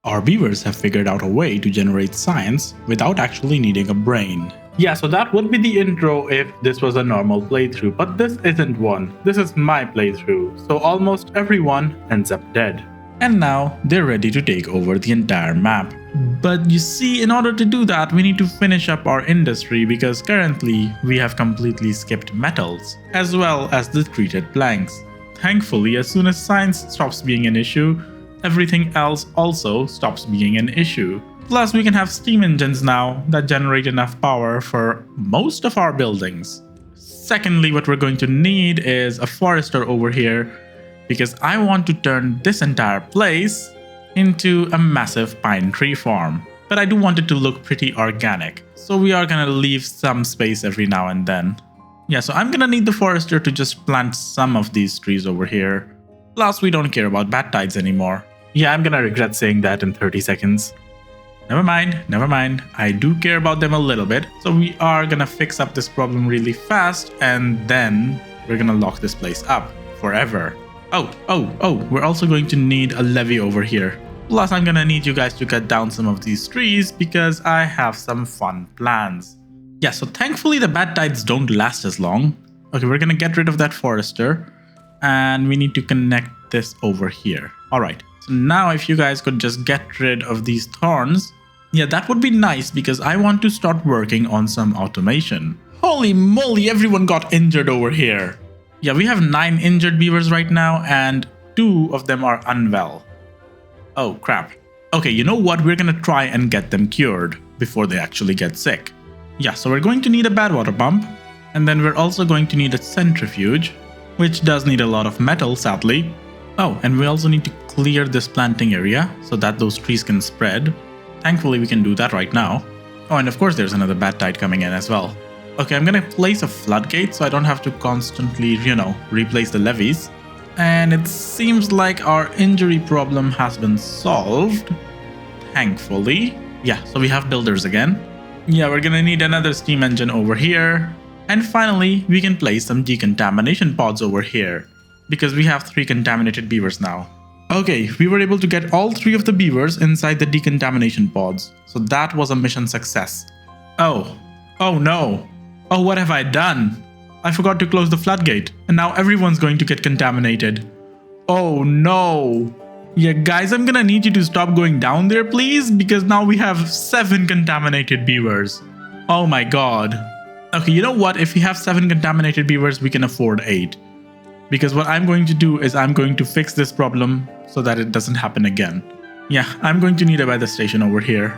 Our beavers have figured out a way to generate science without actually needing a brain. Yeah, so that would be the intro if this was a normal playthrough, but this isn't one. This is my playthrough, so almost everyone ends up dead. And now they're ready to take over the entire map. But you see, in order to do that, we need to finish up our industry because currently we have completely skipped metals, as well as the treated planks. Thankfully, as soon as science stops being an issue, everything else also stops being an issue. Plus, we can have steam engines now that generate enough power for most of our buildings. Secondly, what we're going to need is a forester over here because I want to turn this entire place into a massive pine tree farm. But I do want it to look pretty organic, so we are gonna leave some space every now and then. Yeah, so I'm gonna need the forester to just plant some of these trees over here. Plus, we don't care about bad tides anymore. Yeah, I'm gonna regret saying that in 30 seconds. Never mind. I do care about them a little bit. So we are gonna fix up this problem really fast and then we're gonna lock this place up forever. Oh, we're also going to need a levee over here. Plus, I'm gonna need you guys to cut down some of these trees because I have some fun plans. Yeah, so thankfully the bad tides don't last as long. Okay, we're gonna get rid of that forester and we need to connect this over here. Alright, so now if you guys could just get rid of these thorns, yeah, that would be nice because I want to start working on some automation. Holy moly, everyone got injured over here. Yeah, we have 9 injured beavers right now and 2 of them are unwell. Oh crap. Okay, you know what? We're gonna try and get them cured before they actually get sick. Yeah, so we're going to need a bad water pump and then we're also going to need a centrifuge, which does need a lot of metal, sadly. Oh, and we also need to clear this planting area so that those trees can spread. Thankfully, we can do that right now. Oh, and of course, there's another bad tide coming in as well. Okay, I'm gonna place a floodgate so I don't have to constantly, replace the levees. And it seems like our injury problem has been solved. Thankfully. Yeah, so we have builders again. Yeah, we're gonna need another steam engine over here. And finally, we can place some decontamination pods over here, because we have 3 contaminated beavers now. Okay, we were able to get all 3 of the beavers inside the decontamination pods, so that was a mission success. Oh no. Oh, what have I done? I forgot to close the floodgate, and now everyone's going to get contaminated. Oh no. Yeah, guys, I'm gonna need you to stop going down there, please, because now we have 7 contaminated beavers. Oh my god. Okay, you know what? If we have 7 contaminated beavers, we can afford 8. Because what I'm going to do is I'm going to fix this problem so that it doesn't happen again. Yeah, I'm going to need a weather station over here.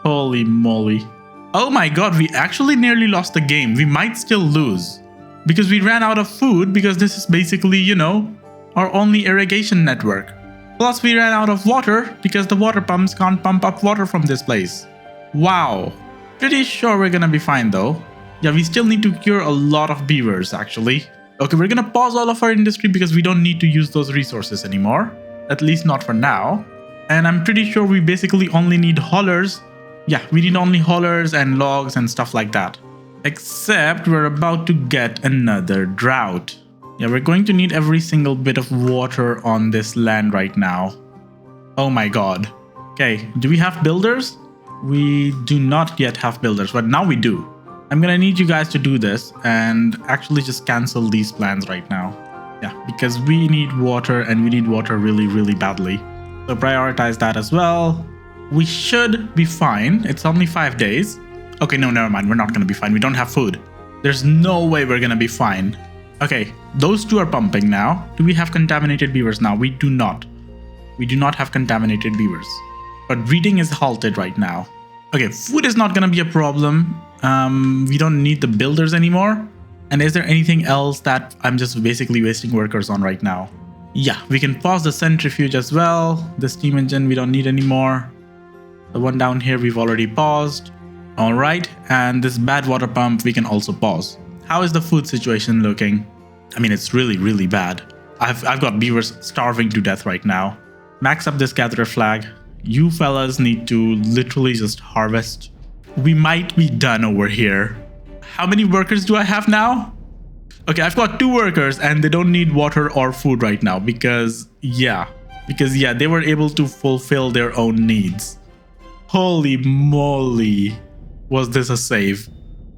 Holy moly. Oh my god, we actually nearly lost the game. We might still lose. Because we ran out of food because this is basically, our only irrigation network. Plus we ran out of water because the water pumps can't pump up water from this place. Wow. Pretty sure we're gonna be fine though. Yeah, we still need to cure a lot of beavers actually. Okay, we're gonna pause all of our industry because we don't need to use those resources anymore. At least not for now. And I'm pretty sure we basically only need haulers. Yeah, we need only haulers and logs and stuff like that. Except we're about to get another drought. Yeah, we're going to need every single bit of water on this land right now. Oh my god. Okay, do we have builders? We do not yet have builders, but now we do. I'm gonna need you guys to do this and actually just cancel these plans right now. Yeah, because we need water and we need water really, really badly. So prioritize that as well. We should be fine. It's only 5 days. Okay, no, never mind. We're not gonna be fine. We don't have food. There's no way we're gonna be fine. Okay, those 2 are pumping now. Do we have contaminated beavers now? We do not. We do not have contaminated beavers. But breeding is halted right now. Okay, food is not gonna be a problem. We don't need the builders anymore. And is there anything else that I'm just basically wasting workers on right now? Yeah, we can pause the centrifuge as well. The steam engine we don't need anymore. The one down here we've already paused. Alright, and this bad water pump we can also pause. How is the food situation looking? I mean, it's really, really bad. I've got beavers starving to death right now. Max up this gatherer flag. You fellas need to literally just harvest. We might be done over here. How many workers do I have now? Okay, I've got 2 workers and they don't need water or food right now because, yeah. Because yeah, they were able to fulfill their own needs. Holy moly, was this a save?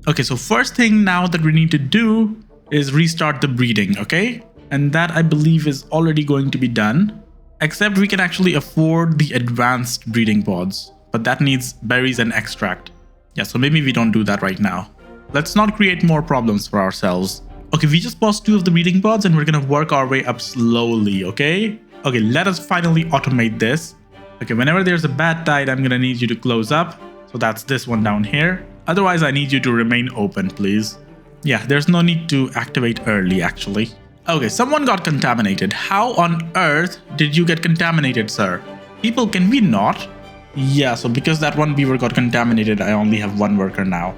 Okay, so first thing now that we need to do is restart the breeding, okay? And that I believe is already going to be done. Except we can actually afford the advanced breeding pods, but that needs berries and extract. Yeah, so maybe we don't do that right now. Let's not create more problems for ourselves. Okay, we just paused 2 of the breeding pods and we're gonna work our way up slowly, okay? Okay, let us finally automate this. Okay, whenever there's a bad tide, I'm gonna need you to close up. So that's this one down here. Otherwise, I need you to remain open, please. Yeah, there's no need to activate early, actually. Okay, someone got contaminated. How on earth did you get contaminated, sir? People, can we not? Yeah, so because that one beaver got contaminated, I only have 1 worker now.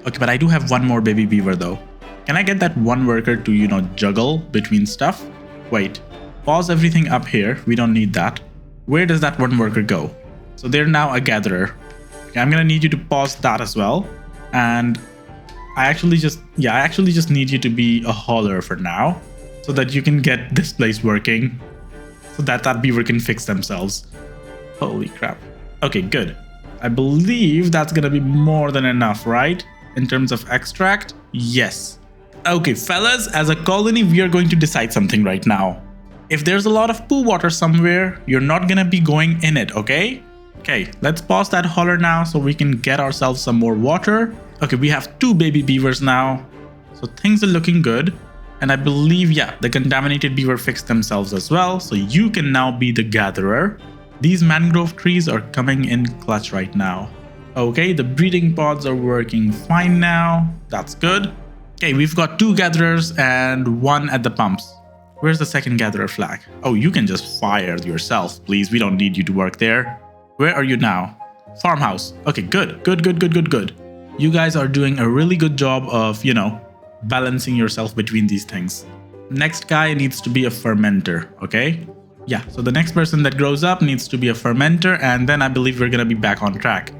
Okay, but I do have 1 more baby beaver though. Can I get that 1 worker to, juggle between stuff? Wait, pause everything up here. We don't need that. Where does that 1 worker go? So they're now a gatherer. Okay, I'm gonna need you to pause that as well. And I actually just need you to be a hauler for now, so that you can get this place working, so that that beaver can fix themselves. Holy crap. Okay, good. I believe that's gonna be more than enough, right? In terms of extract? Yes. Okay, fellas, as a colony, we are going to decide something right now. If there's a lot of poo water somewhere, you're not gonna be going in it, okay? Okay, let's pause that hauler now so we can get ourselves some more water. Okay, we have 2 baby beavers now, so things are looking good. And I believe, yeah, the contaminated beaver fixed themselves as well, so you can now be the gatherer. These mangrove trees are coming in clutch right now. Okay, the breeding pods are working fine now. That's good. Okay, we've got 2 gatherers and 1 at the pumps. Where's the second gatherer flag? Oh, you can just fire yourself, please. We don't need you to work there. Where are you now? Farmhouse. Okay, good. Good. You guys are doing a really good job of, balancing yourself between these things. Next guy needs to be a fermenter, okay? Yeah, so the next person that grows up needs to be a fermenter, and then I believe we're gonna be back on track.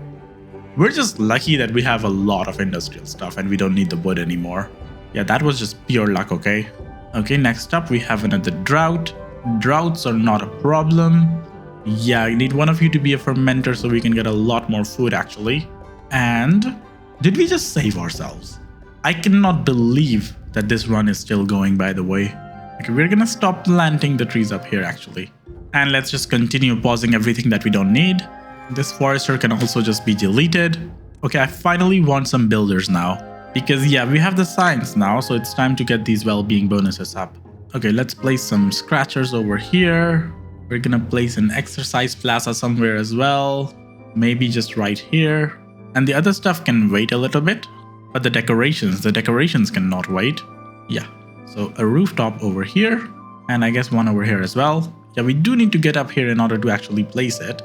We're just lucky that we have a lot of industrial stuff and we don't need the wood anymore. Yeah, that was just pure luck, okay? Okay, next up we have another drought. Droughts are not a problem. Yeah, I need one of you to be a fermenter so we can get a lot more food actually. And did we just save ourselves? I cannot believe that this run is still going, by the way. Okay, we're gonna stop planting the trees up here actually. And let's just continue pausing everything that we don't need. This forester can also just be deleted. Okay, I finally want some builders now. Because yeah, we have the science now, so it's time to get these well-being bonuses up. Okay, let's place some scratchers over here. We're gonna place an exercise plaza somewhere as well. Maybe just right here. And the other stuff can wait a little bit. But the decorations cannot wait. Yeah, so a rooftop over here. And I guess one over here as well. Yeah, we do need to get up here in order to actually place it.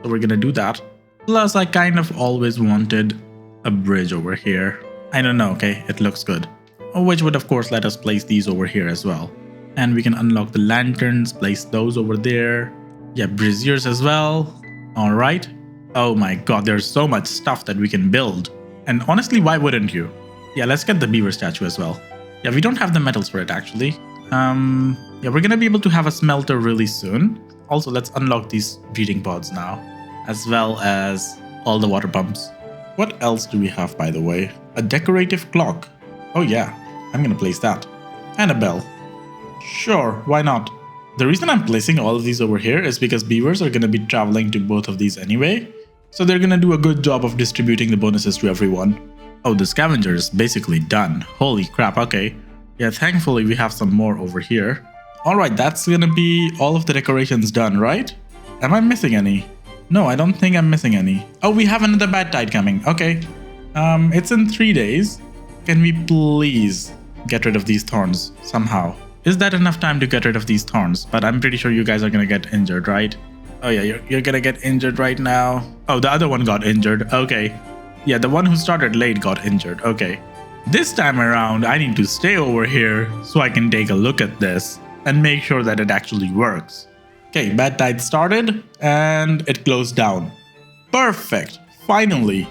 So we're gonna do that. Plus, I kind of always wanted a bridge over here. I don't know, okay, it looks good. Which would of course let us place these over here as well. And we can unlock the lanterns, place those over there. Yeah, braziers as well. Alright. Oh my god, there's so much stuff that we can build. And honestly, why wouldn't you? Yeah, let's get the beaver statue as well. Yeah, we don't have the metals for it actually. Yeah, we're gonna be able to have a smelter really soon. Also, let's unlock these breeding pods now, as well as all the water pumps. What else do we have, by the way? A decorative clock. Oh yeah, I'm gonna place that. And a bell. Sure, why not? The reason I'm placing all of these over here is because beavers are gonna be traveling to both of these anyway, so they're gonna do a good job of distributing the bonuses to everyone. Oh, the scavenger is basically done. Holy crap, okay. Yeah, thankfully we have some more over here. Alright, that's gonna be all of the decorations done, right? Am I missing any? No, I don't think I'm missing any. Oh, we have another bad tide coming. Okay. It's in 3 days. Can we please get rid of these thorns somehow? Is that enough time to get rid of these thorns? But I'm pretty sure you guys are gonna get injured, right? Oh yeah, you're gonna get injured right now. Oh, the other one got injured. Okay. Yeah, the one who started late got injured. Okay. This time around, I need to stay over here so I can take a look at this and make sure that it actually works. Okay, bad tide started and it closed down. Perfect. Finally.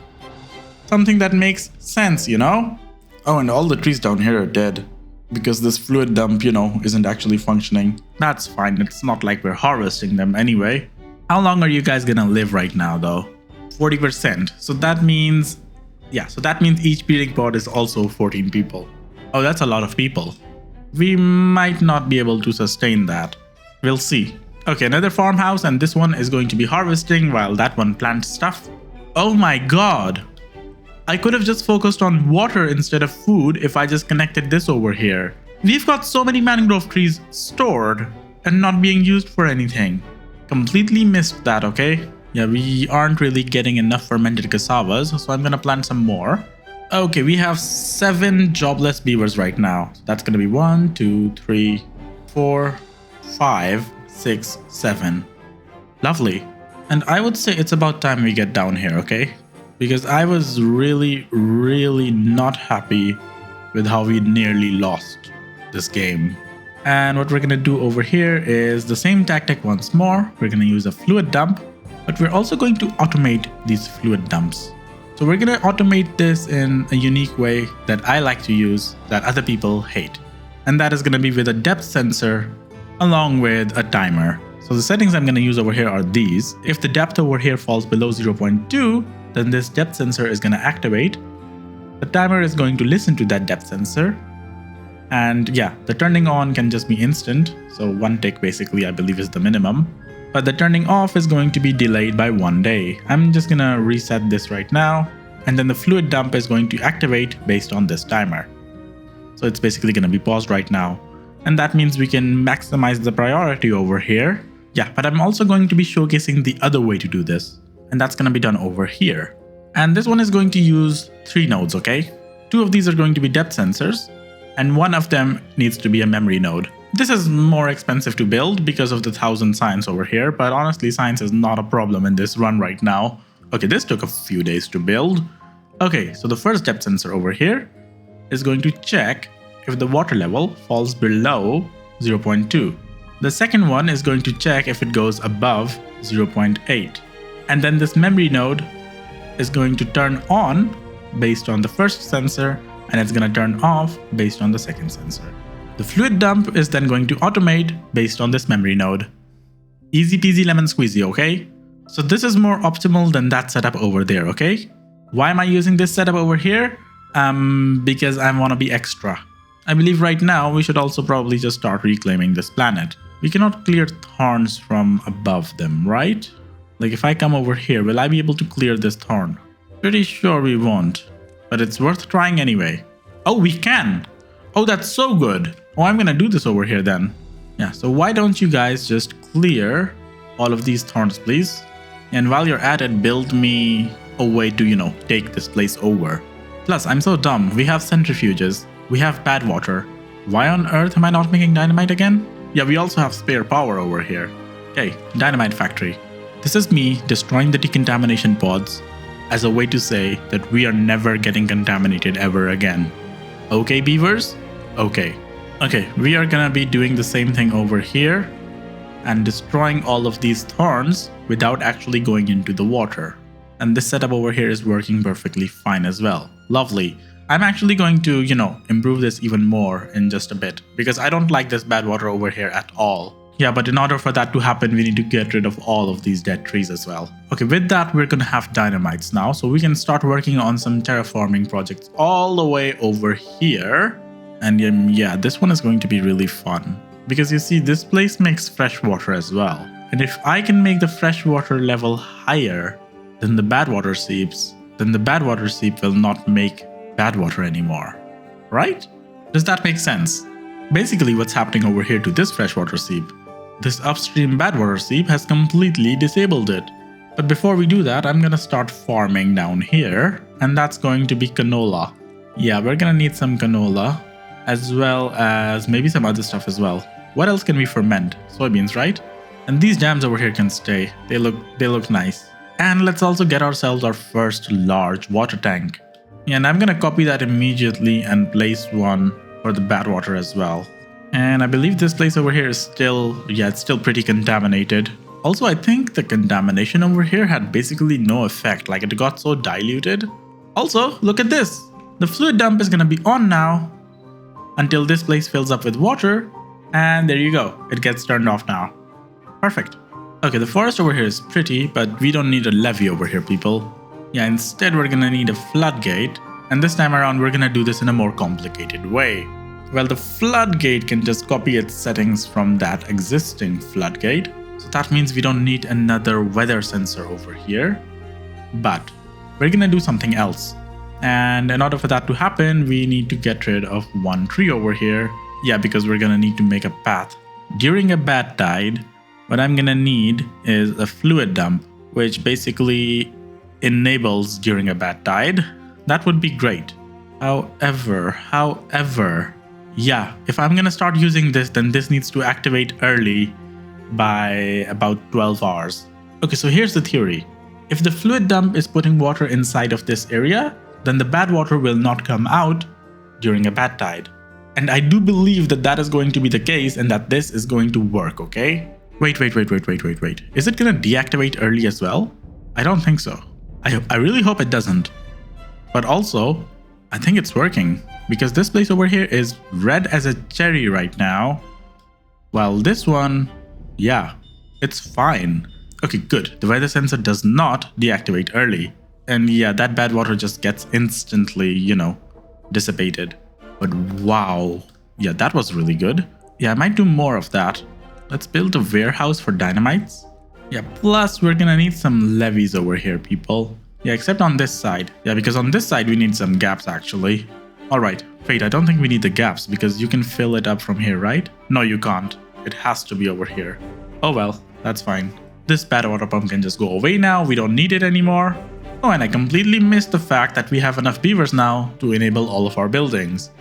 Something that makes sense, you know? Oh, and all the trees down here are dead. because this fluid dump, isn't actually functioning. That's fine. It's not like we're harvesting them anyway. How long are you guys gonna live right now though? 40%. So that means, each breeding pod is also 14 people. Oh, that's a lot of people. We might not be able to sustain that. We'll see. Okay, another farmhouse, and this one is going to be harvesting while that one plants stuff. Oh my god! I could have just focused on water instead of food if I just connected this over here. We've got so many mangrove trees stored and not being used for anything. Completely missed that, okay? Yeah, we aren't really getting enough fermented cassavas, so I'm gonna plant some more. Okay, we have 7 jobless beavers right now. So that's gonna be 1, 2, 3, 4, 5, 6, 7. Lovely. And I would say it's about time we get down here, okay? Because I was really not happy with how we nearly lost this game. And what we're gonna do over here is the same tactic once more. We're gonna use a fluid dump, but we're also going to automate these fluid dumps. So we're gonna automate this in a unique way that I like to use that other people hate. And that is gonna be with a depth sensor along with a timer. So the settings I'm gonna use over here are these. If the depth over here falls below 0.2, then this depth sensor is going to activate. The timer is going to listen to that depth sensor. And yeah, the turning on can just be instant. So 1 tick basically I believe is the minimum. But the turning off is going to be delayed by 1 day. I'm just going to reset this right now. And then the fluid dump is going to activate based on this timer. So it's basically going to be paused right now. And that means we can maximize the priority over here. Yeah, but I'm also going to be showcasing the other way to do this. And that's going to be done over here. And this one is going to use 3 nodes, okay? 2 of these are going to be depth sensors, and 1 of them needs to be a memory node. This is more expensive to build because of the 1000 science over here, but honestly, science is not a problem in this run right now. Okay, this took a few days to build. Okay, so the first depth sensor over here is going to check if the water level falls below 0.2. The second one is going to check if it goes above 0.8. And then this memory node is going to turn on based on the first sensor, and it's going to turn off based on the second sensor. The fluid dump is then going to automate based on this memory node. Easy peasy lemon squeezy, okay? So this is more optimal than that setup over there, okay? Why am I using this setup over here? Because I want to be extra. I believe right now we should also probably just start reclaiming this planet. We cannot clear thorns from above them, right? Like if I come over here, will I be able to clear this thorn? Pretty sure we won't, but it's worth trying anyway. Oh, we can! Oh, that's so good! Oh, I'm gonna do this over here then. Yeah, so why don't you guys just clear all of these thorns, please? And while you're at it, build me a way to, take this place over. Plus, I'm so dumb. We have centrifuges. We have bad water. Why on earth am I not making dynamite again? Yeah, we also have spare power over here. Okay, dynamite factory. This is me destroying the decontamination pods as a way to say that we are never getting contaminated ever again. Okay, beavers? Okay. Okay, we are gonna be doing the same thing over here and destroying all of these thorns without actually going into the water. And this setup over here is working perfectly fine as well. Lovely. I'm actually going to, improve this even more in just a bit because I don't like this bad water over here at all. Yeah, but in order for that to happen, we need to get rid of all of these dead trees as well. Okay, with that, we're gonna have dynamites now, so we can start working on some terraforming projects all the way over here. And yeah, this one is going to be really fun because you see, this place makes fresh water as well. And if I can make the fresh water level higher than the bad water seeps, then the bad water seep will not make bad water anymore, right? Does that make sense? Basically, what's happening over here to this freshwater seep? This upstream bad water seep has completely disabled it. But before we do that, I'm gonna start farming down here, and that's going to be canola. Yeah, we're gonna need some canola, as well as maybe some other stuff as well. What else can we ferment? Soybeans, right? And these jams over here can stay. They look nice. And let's also get ourselves our first large water tank. And I'm gonna copy that immediately and place one for the bad water as well. And I believe this place over here is still pretty contaminated. Also, I think the contamination over here had basically no effect, like it got so diluted. Also, look at this. The fluid dump is gonna be on now. until this place fills up with water, and there you go, it gets turned off now. Perfect. Okay, the forest over here is pretty, but we don't need a levee over here, people. Yeah, instead we're gonna need a floodgate, and this time around we're gonna do this in a more complicated way. Well, the floodgate can just copy its settings from that existing floodgate, so that means we don't need another weather sensor over here. But we're gonna do something else. And in order for that to happen, we need to get rid of one tree over here. Yeah, because we're gonna need to make a path. During a bad tide, what I'm gonna need is a fluid dump, which basically enables during a bad tide. That would be great. However, yeah, if I'm gonna start using this, then this needs to activate early by about 12 hours. Okay, so here's the theory. If the fluid dump is putting water inside of this area, then the bad water will not come out during a bad tide. And I do believe that that is going to be the case and that this is going to work, okay? Wait. Is it gonna deactivate early as well? I don't think so. I really hope it doesn't. But also, I think it's working because this place over here is red as a cherry right now. While this one, yeah, it's fine. Okay, good. The weather sensor does not deactivate early. And yeah, that bad water just gets instantly, dissipated. But wow. Yeah, that was really good. Yeah, I might do more of that. Let's build a warehouse for dynamites. Yeah, plus we're gonna need some levees over here, people. Yeah, except on this side. Yeah, because on this side we need some gaps actually. Alright, wait, I don't think we need the gaps because you can fill it up from here, right? No, you can't. It has to be over here. Oh well, that's fine. This bad water pump can just go away now. We don't need it anymore. Oh, and I completely missed the fact that we have enough beavers now to enable all of our buildings.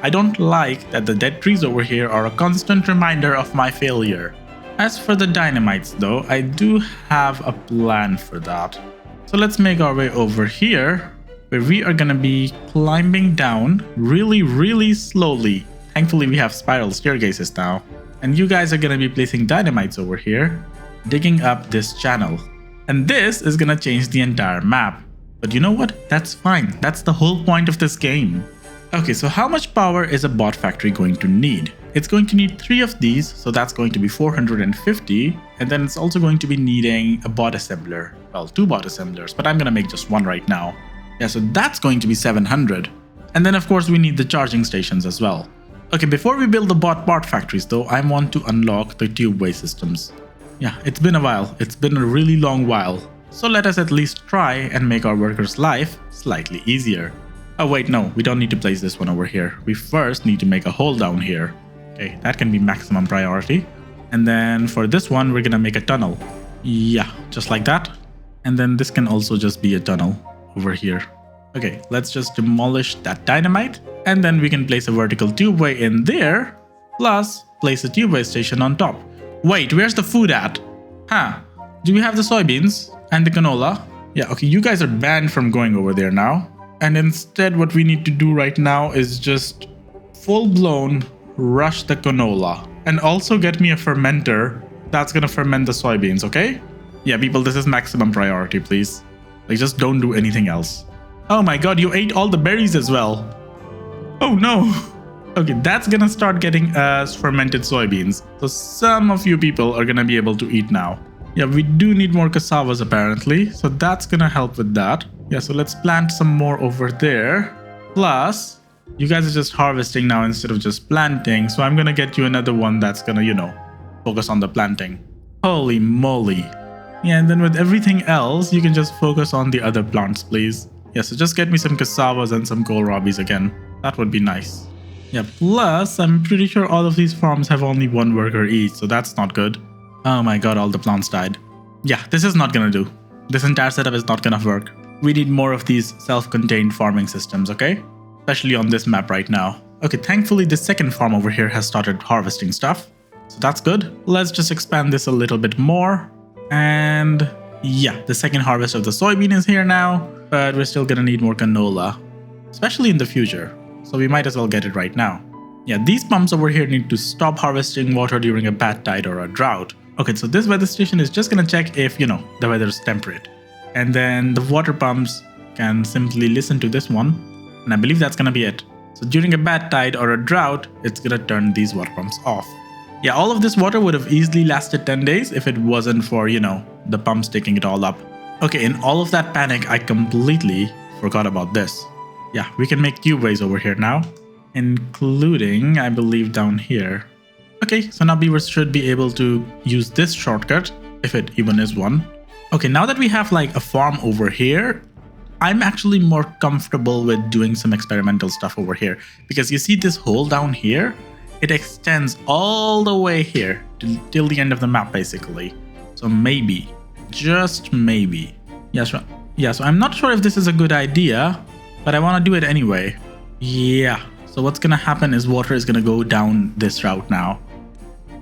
I don't like that the dead trees over here are a constant reminder of my failure. As for the dynamites though, I do have a plan for that. So let's make our way over here, where we are gonna be climbing down really slowly. Thankfully we have spiral staircases now. And you guys are gonna be placing dynamites over here, digging up this channel. And this is gonna change the entire map. But you know what? That's fine. That's the whole point of this game. Okay, so how much power is a bot factory going to need? It's going to need 3 of these, so that's going to be 450. And then it's also going to be needing a bot assembler. Well, 2 bot assemblers, but I'm gonna make just 1 right now. Yeah, so that's going to be 700. And then of course we need the charging stations as well. Okay, before we build the bot factories though, I want to unlock the tubeway systems. Yeah, it's been a while. It's been a really long while. So let us at least try and make our workers' life slightly easier. Oh wait, no, we don't need to place this one over here. We first need to make a hole down here. Okay, that can be maximum priority. And then for this one, we're gonna make a tunnel. Yeah, just like that. And then this can also just be a tunnel over here. Okay, let's just demolish that dynamite. And then we can place a vertical tubeway in there. Plus, place a tubeway station on top. Wait, where's the food at? Huh, do we have the soybeans and the canola? Yeah, okay, you guys are banned from going over there now. And instead what we need to do right now is just full-blown rush the canola. And also get me a fermenter that's gonna ferment the soybeans, okay? Yeah, people, this is maximum priority, please. Like, just don't do anything else. Oh my god, you ate all the berries as well. Oh no. Okay, that's gonna start getting us fermented soybeans. So some of you people are gonna be able to eat now. Yeah, we do need more cassavas apparently. So that's gonna help with that. Yeah, so let's plant some more over there. Plus, you guys are just harvesting now instead of just planting. So I'm gonna get you another one that's gonna, focus on the planting. Holy moly. Yeah, and then with everything else, you can just focus on the other plants, please. Yeah, so just get me some cassavas and some kohlrabis again. That would be nice. Yeah, plus, I'm pretty sure all of these farms have only 1 worker each, so that's not good. Oh my god, all the plants died. Yeah, this is not gonna do. This entire setup is not gonna work. We need more of these self-contained farming systems, okay? Especially on this map right now. Okay, thankfully the second farm over here has started harvesting stuff. So that's good. Let's just expand this a little bit more. And yeah, the second harvest of the soybean is here now. But we're still gonna need more canola. Especially in the future. So we might as well get it right now. Yeah, these pumps over here need to stop harvesting water during a bad tide or a drought. Okay, so this weather station is just gonna check if, the weather is temperate. And then the water pumps can simply listen to this one. And I believe that's gonna be it. So during a bad tide or a drought, it's gonna turn these water pumps off. Yeah, all of this water would have easily lasted 10 days if it wasn't for, the pumps taking it all up. Okay, in all of that panic, I completely forgot about this. Yeah, we can make tubeways over here now, including, I believe, down here. Okay, so now beavers should be able to use this shortcut, if it even is one. Okay, now that we have like a farm over here, I'm actually more comfortable with doing some experimental stuff over here. Because you see this hole down here? It extends all the way here till the end of the map, basically. So maybe, just maybe. Yeah, so I'm not sure if this is a good idea, but I want to do it anyway. Yeah, so what's gonna happen is water is gonna go down this route now.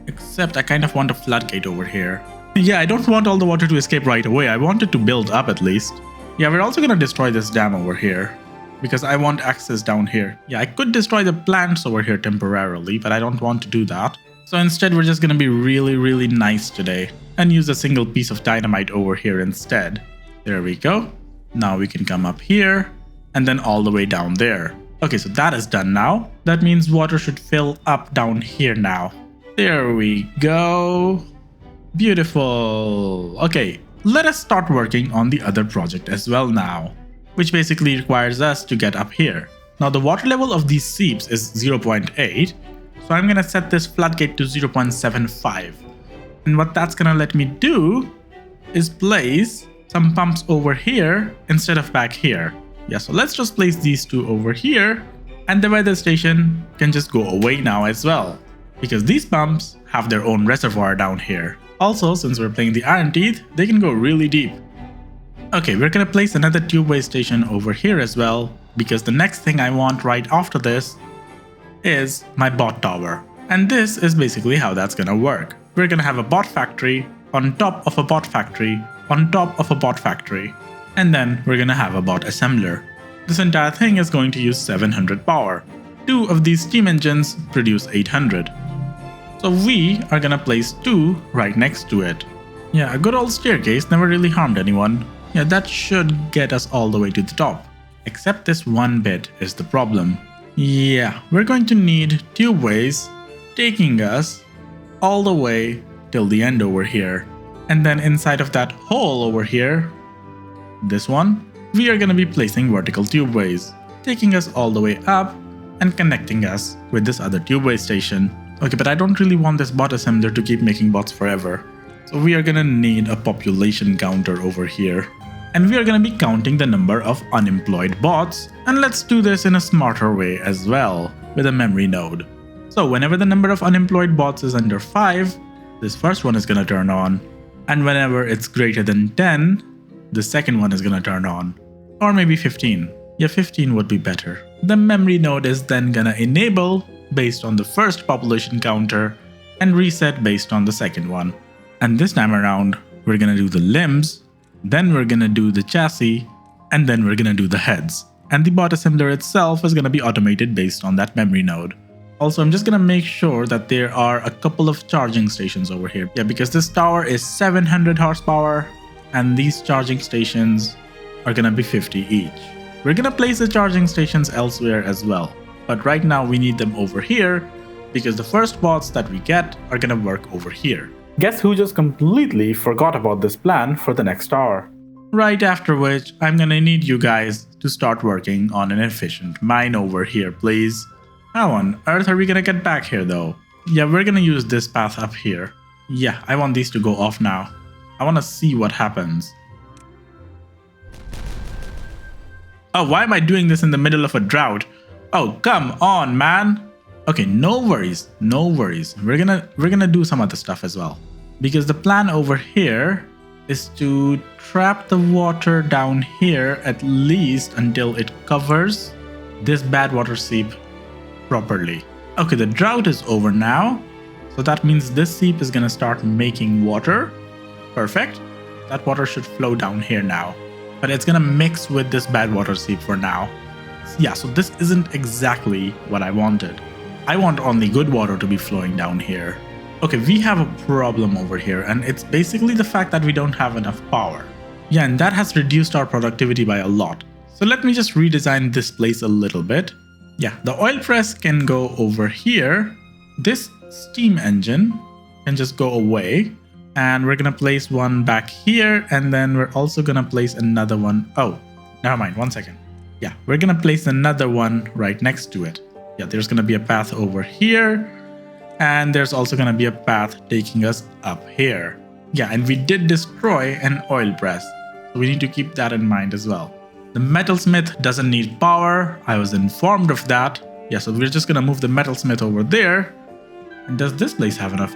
Except I kind of want a floodgate over here. Yeah, I don't want all the water to escape right away. I want it to build up at least. Yeah, we're also gonna destroy this dam over here, because I want access down here. Yeah, I could destroy the plants over here temporarily, but I don't want to do that. So instead, we're just gonna be really, really nice today and use a single piece of dynamite over here instead. There we go. Now we can come up here and then all the way down there. Okay, so that is done now. That means water should fill up down here now. There we go. Beautiful. Okay, let us start working on the other project as well now, which basically requires us to get up here. Now the water level of these seeps is 0.8, so I'm gonna set this floodgate to 0.75. And what that's gonna let me do is place some pumps over here instead of back here. Yeah, so let's just place these two over here, and the weather station can just go away now as well, because these pumps have their own reservoir down here. Also, since we're playing the Iron Teeth, they can go really deep. Okay, we're gonna place another tubeway station over here as well, because the next thing I want right after this is my bot tower. And this is basically how that's gonna work. We're gonna have a bot factory on top of a bot factory on top of a bot factory. And then we're gonna have a bot assembler. This entire thing is going to use 700 power. 2 of these steam engines produce 800. So we are gonna place 2 right next to it. Yeah, a good old staircase never really harmed anyone. Yeah, that should get us all the way to the top. Except this one bit is the problem. Yeah, we're going to need tubeways taking us all the way till the end over here. And then inside of that hole over here, this one, we are going to be placing vertical tubeways, taking us all the way up and connecting us with this other tubeway station. Okay, but I don't really want this bot assembler to keep making bots forever. So we are going to need a population counter over here. And we are going to be counting the number of unemployed bots. And let's do this in a smarter way as well, with a memory node. So whenever the number of unemployed bots is under 5, this first one is going to turn on. And whenever it's greater than 10, the second one is gonna turn on. Or maybe 15. Yeah, 15 would be better. The memory node is then gonna enable based on the first population counter and reset based on the second one. And this time around, we're gonna do the limbs, then we're gonna do the chassis, and then we're gonna do the heads. And the bot assembler itself is gonna be automated based on that memory node. Also, I'm just gonna make sure that there are a couple of charging stations over here. Yeah, because this tower is 700 horsepower, and these charging stations are gonna be 50 each. We're gonna place the charging stations elsewhere as well, but right now we need them over here because the first bots that we get are gonna work over here. Guess who just completely forgot about this plan for the next tower? Right after which, I'm gonna need you guys to start working on an efficient mine over here, please. How on earth are we gonna get back here though? Yeah, we're gonna use this path up here. Yeah, I want these to go off now. I want to see what happens. Oh, why am I doing this in the middle of a drought? Oh, come on, man. Okay, no worries, no worries. We're gonna do some other stuff as well. Because the plan over here is to trap the water down here at least until it covers this bad water seep properly. Okay, the drought is over now. So that means this seep is gonna start making water. Perfect. That water should flow down here now. But it's gonna mix with this bad water seep for now. Yeah, so this isn't exactly what I wanted. I want only good water to be flowing down here. Okay, we have a problem over here, and it's basically the fact that we don't have enough power. Yeah, and that has reduced our productivity by a lot. So let me just redesign this place a little bit. Yeah, the oil press can go over here. This steam engine can just go away. And we're gonna place one back here, and then we're also gonna place another one. Oh, never mind, 1 second. Yeah, we're gonna place another one right next to it. Yeah, there's gonna be a path over here, and there's also gonna be a path taking us up here. Yeah, and we did destroy an oil press, so we need to keep that in mind as well. The metalsmith doesn't need power. I was informed of that. Yeah, so we're just gonna move the metalsmith over there. And does this place have enough?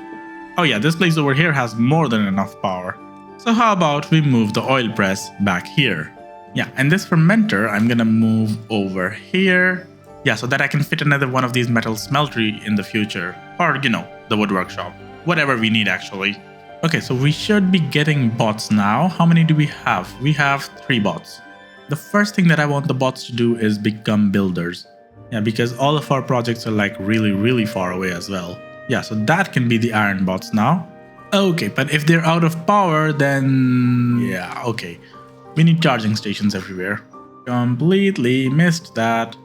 Oh yeah, this place over here has more than enough power. So how about we move the oil press back here? Yeah, and this fermenter I'm gonna move over here. Yeah, so that I can fit another one of these metal smeltery in the future. Or, you know, the wood workshop. Whatever we need actually. Okay, so we should be getting bots now. How many do we have? We have 3 bots. The first thing that I want the bots to do is become builders. Yeah, because all of our projects are like really far away as well. Yeah, so that can be the iron bots now. Okay, but if they're out of power, then yeah, okay. We need charging stations everywhere. Completely missed that.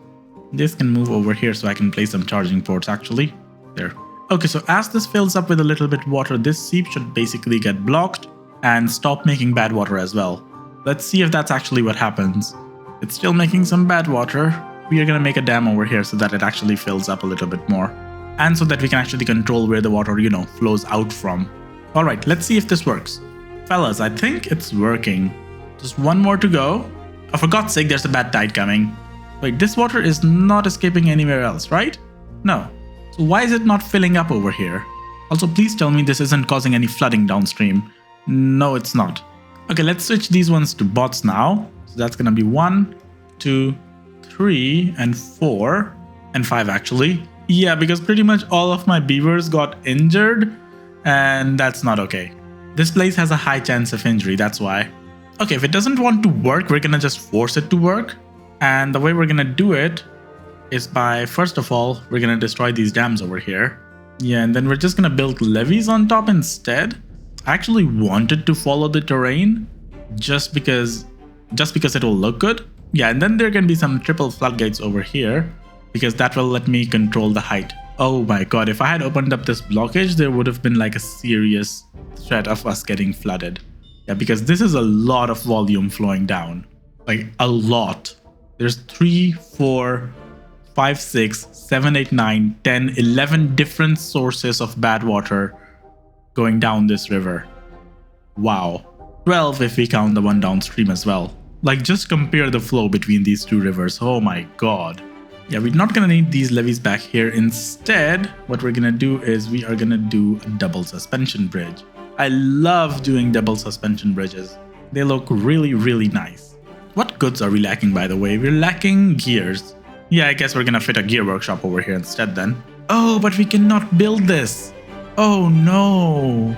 This can move over here so I can place some charging ports actually. There. Okay, so as this fills up with a little bit water, this seep should basically get blocked and stop making bad water as well. Let's see if that's actually what happens. It's still making some bad water. We are gonna make a dam over here so that it actually fills up a little bit more. And so that we can actually control where the water, you know, flows out from. Alright, let's see if this works. Fellas, I think it's working. Just one more to go. Oh, for God's sake, there's a bad tide coming. Wait, this water is not escaping anywhere else, right? No. So why is it not filling up over here? Also, please tell me this isn't causing any flooding downstream. No, it's not. Okay, let's switch these ones to bots now. So that's gonna be 1, 2, 3, and 4, and 5 actually. Yeah, because pretty much all of my beavers got injured, and that's not okay. This place has a high chance of injury, that's why. Okay, if it doesn't want to work, we're gonna just force it to work. And the way we're gonna do it is by, first of all, we're gonna destroy these dams over here. Yeah, and then we're just gonna build levees on top instead. I actually wanted to follow the terrain just because it will look good. Yeah, and then there can be some triple floodgates over here because that will let me control the height. Oh my god, if I had opened up this blockage, there would have been like a serious threat of us getting flooded. Yeah, because this is a lot of volume flowing down. Like a lot. There's 3, 4, 5, 6, 7, 8, 9, 10, 11 different sources of bad water going down this river. Wow. 12 if we count the one downstream as well. Like just compare the flow between these two rivers. Oh my god. Yeah, we're not gonna need these levees back here. Instead, what we're gonna do is we are gonna do a double suspension bridge. I love doing double suspension bridges. They look really nice. What goods are we lacking, by the way? We're lacking gears. Yeah, I guess we're gonna fit a gear workshop over here instead then. Oh, but we cannot build this. Oh no.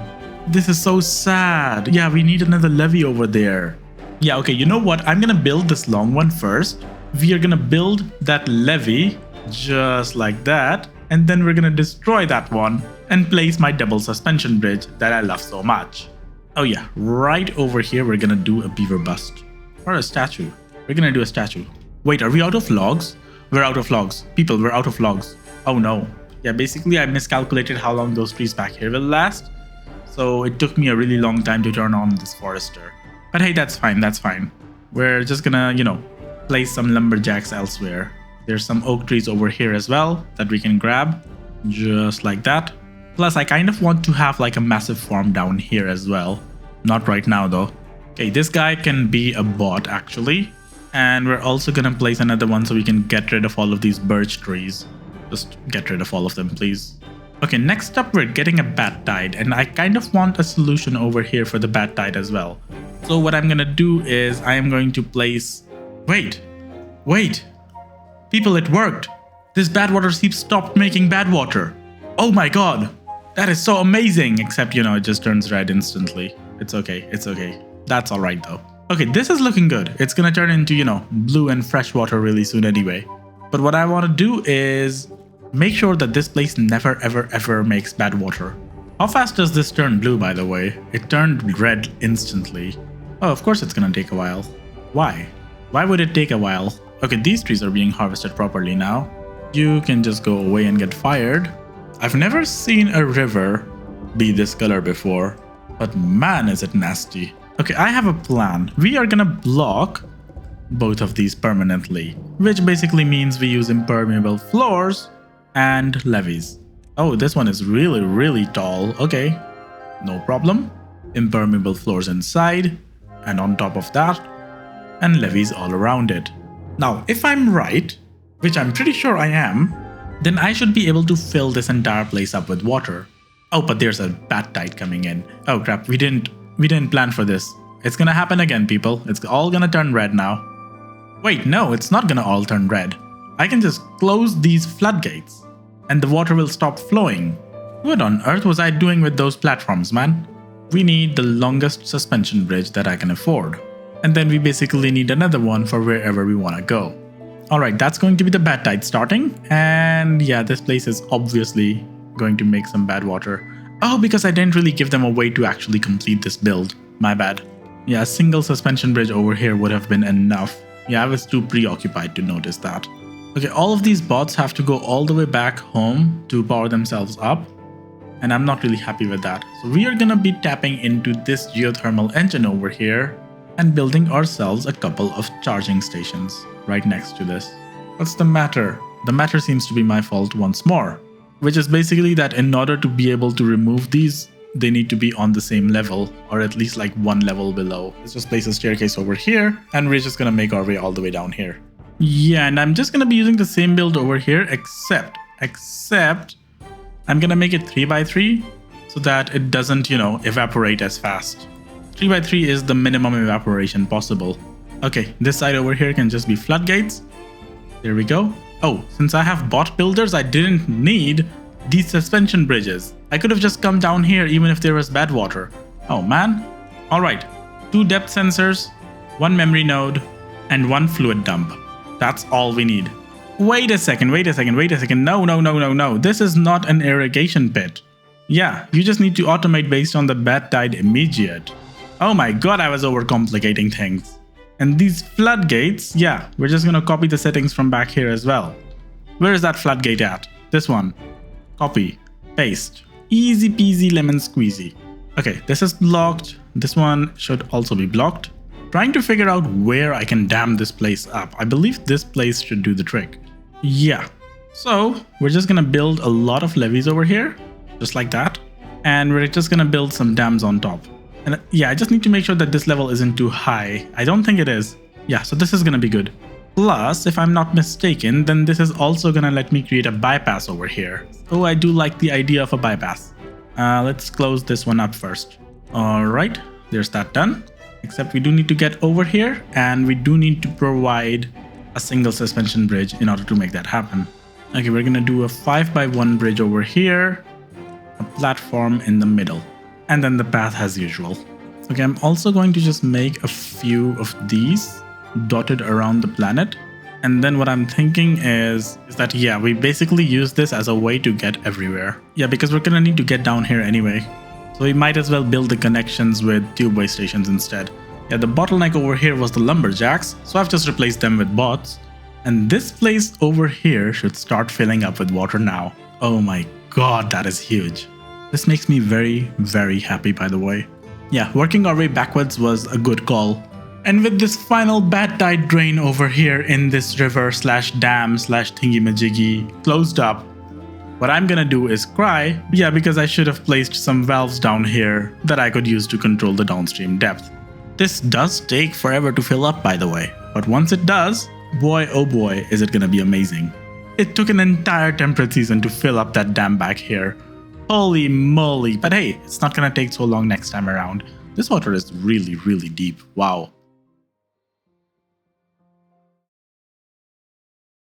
This is so sad. Yeah, we need another levee over there. Yeah, okay, you know what? I'm gonna build this long one first. We are gonna build that levee just like that. And then we're gonna destroy that one and place my double suspension bridge that I love so much. Oh yeah, right over here we're gonna do a beaver bust. Or a statue. We're gonna do a statue. Wait, are we out of logs? We're out of logs. People, we're out of logs. Oh no. Yeah, basically I miscalculated how long those trees back here will last. So it took me a really long time to turn on this forester. But hey, that's fine, that's fine. We're just gonna, you know, place some lumberjacks elsewhere. There's some oak trees over here as well that we can grab. Just like that. Plus, I kind of want to have like a massive farm down here as well. Not right now though. Okay, this guy can be a bot actually. And we're also gonna place another one so we can get rid of all of these birch trees. Just get rid of all of them, please. Okay, next up we're getting a bad tide, and I kind of want a solution over here for the bad tide as well. So what I'm gonna do is I am going to place... Wait! People, it worked! This bad water seep stopped making bad water! Oh my god! That is so amazing! Except, you know, it just turns red instantly. It's okay, it's okay. That's alright though. Okay, this is looking good. It's gonna turn into, you know, blue and fresh water really soon anyway. But what I want to do is make sure that this place never ever makes bad water. How fast does this turn blue, by the way? It turned red instantly. Oh, of course it's gonna take a while. Why? Why would it take a while? Okay, these trees are being harvested properly now. You can just go away and get fired. I've never seen a river be this color before, but man is it nasty. Okay, I have a plan. We are gonna block both of these permanently, which basically means we use impermeable floors and levees. Oh, this one is really tall. Okay, no problem. Impermeable floors inside and on top of that, and levees all around it. Now, if I'm right, which I'm pretty sure I am, then I should be able to fill this entire place up with water. Oh, but there's a bad tide coming in. Oh crap, we didn't plan for this. It's gonna happen again, people. It's all gonna turn red now. Wait, no, it's not gonna all turn red. I can just close these floodgates and the water will stop flowing. What on earth was I doing with those platforms, man? We need the longest suspension bridge that I can afford. And then we basically need another one for wherever we wanna go. Alright, that's going to be the bad tide starting. And yeah, this place is obviously going to make some bad water. Oh, because I didn't really give them a way to actually complete this build. My bad. Yeah, a single suspension bridge over here would have been enough. Yeah, I was too preoccupied to notice that. Okay, all of these bots have to go all the way back home to power themselves up. And I'm not really happy with that. So we are gonna be tapping into this geothermal engine over here and building ourselves a couple of charging stations right next to this. What's the matter? The matter seems to be my fault once more, which is basically that in order to be able to remove these, they need to be on the same level, or at least like one level below. Let's just place a staircase over here, and we're just gonna make our way all the way down here. Yeah, and I'm just gonna be using the same build over here, except I'm gonna make it 3x3 so that it doesn't, evaporate as fast. 3x3 is the minimum evaporation possible. Okay, this side over here can just be floodgates. There we go. Oh, since I have bot builders, I didn't need these suspension bridges. I could have just come down here even if there was bad water. Oh man. Alright, 2 depth sensors, 1 memory node, and 1 fluid dump. That's all we need. Wait a second. No. This is not an irrigation pit. Yeah, you just need to automate based on the bad tide immediate. Oh my god, I was overcomplicating things. And these floodgates, yeah, we're just gonna copy the settings from back here as well. Where is that floodgate at? This one. Copy. Paste. Easy peasy lemon squeezy. Okay, this is blocked. This one should also be blocked. Trying to figure out where I can dam this place up. I believe this place should do the trick. Yeah. So, we're just gonna build a lot of levees over here. Just like that. And we're just gonna build some dams on top. And yeah, I just need to make sure that this level isn't too high. I don't think it is. Yeah, so this is gonna be good. Plus, if I'm not mistaken, then this is also gonna let me create a bypass over here. Oh, I do like the idea of a bypass. Let's close this one up first. Alright, there's that done. Except we do need to get over here, and we do need to provide a single suspension bridge in order to make that happen. Okay, we're gonna do a 5x1 bridge over here, a platform in the middle, and then the path as usual. Okay, I'm also going to just make a few of these dotted around the planet. And then what I'm thinking is that, yeah, we basically use this as a way to get everywhere. Yeah, because we're gonna need to get down here anyway. So we might as well build the connections with tubeway stations instead. Yeah, the bottleneck over here was the lumberjacks, so I've just replaced them with bots. And this place over here should start filling up with water now. Oh my god, that is huge. This makes me very happy, by the way. Yeah, working our way backwards was a good call. And with this final bad tide drain over here in this river slash dam slash thingy-majiggy closed up, what I'm gonna do is cry, yeah, because I should have placed some valves down here that I could use to control the downstream depth. This does take forever to fill up, by the way, but once it does, boy oh boy is it gonna be amazing. It took an entire temperate season to fill up that dam back here. Holy moly, but hey, it's not gonna take so long next time around. This water is really deep, wow.